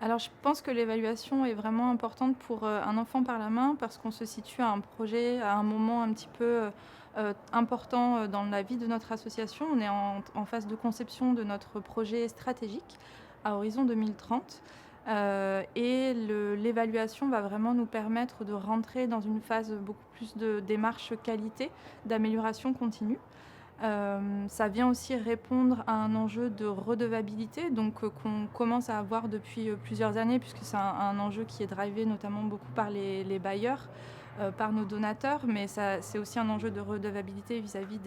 Alors je pense que l'évaluation est vraiment importante pour, un enfant par la main parce qu'on se situe à un projet, à un moment un petit peu, important, dans la vie de notre association. On est en phase de conception de notre projet stratégique à horizon 2030, et l'évaluation va vraiment nous permettre de rentrer dans une phase beaucoup plus de démarche qualité, d'amélioration continue. Ça vient aussi répondre à un enjeu de redevabilité, donc qu'on commence à avoir depuis, plusieurs années puisque c'est un enjeu qui est drivé notamment beaucoup par les bailleurs, par nos donateurs, mais ça c'est aussi un enjeu de redevabilité vis-à-vis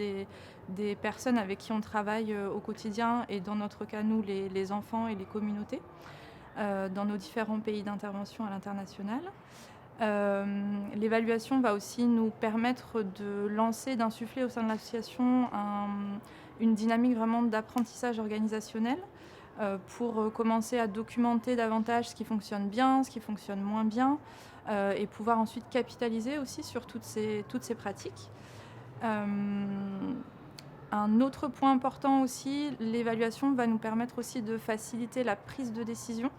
des personnes avec qui on travaille, au quotidien et dans notre cas, nous, les enfants et les communautés, dans nos différents pays d'intervention à l'international. L'évaluation va aussi nous permettre de lancer, d'insuffler au sein de l'association une dynamique vraiment d'apprentissage organisationnel, pour, commencer à documenter davantage ce qui fonctionne bien, ce qui fonctionne moins bien, et pouvoir ensuite capitaliser aussi sur toutes ces pratiques. Hem, un autre point important aussi, l'évaluation va nous permettre aussi de faciliter la prise de décision,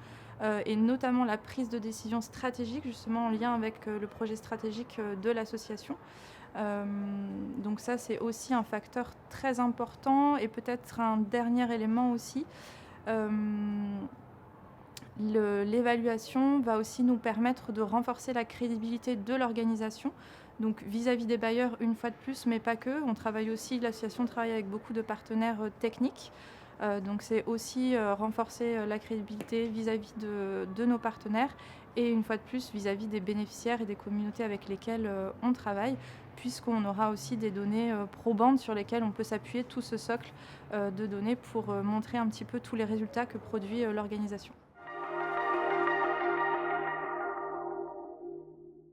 et notamment la prise de décision stratégique, justement en lien avec, le projet stratégique, de l'association. Donc ça, c'est aussi un facteur très important et peut-être un dernier élément aussi, hem l'évaluation va aussi nous permettre de renforcer la crédibilité de l'organisation, donc vis-à-vis des bailleurs une fois de plus, mais pas que. On travaille aussi L'association travaille avec beaucoup de partenaires, techniques, donc c'est aussi, renforcer, la crédibilité vis-à-vis de nos partenaires et une fois de plus vis-à-vis des bénéficiaires et des communautés avec lesquelles, on travaille, puisqu'on aura aussi des données, probantes sur lesquelles on peut s'appuyer, tout ce socle, de données pour, montrer un petit peu tous les résultats que produit, l'organisation.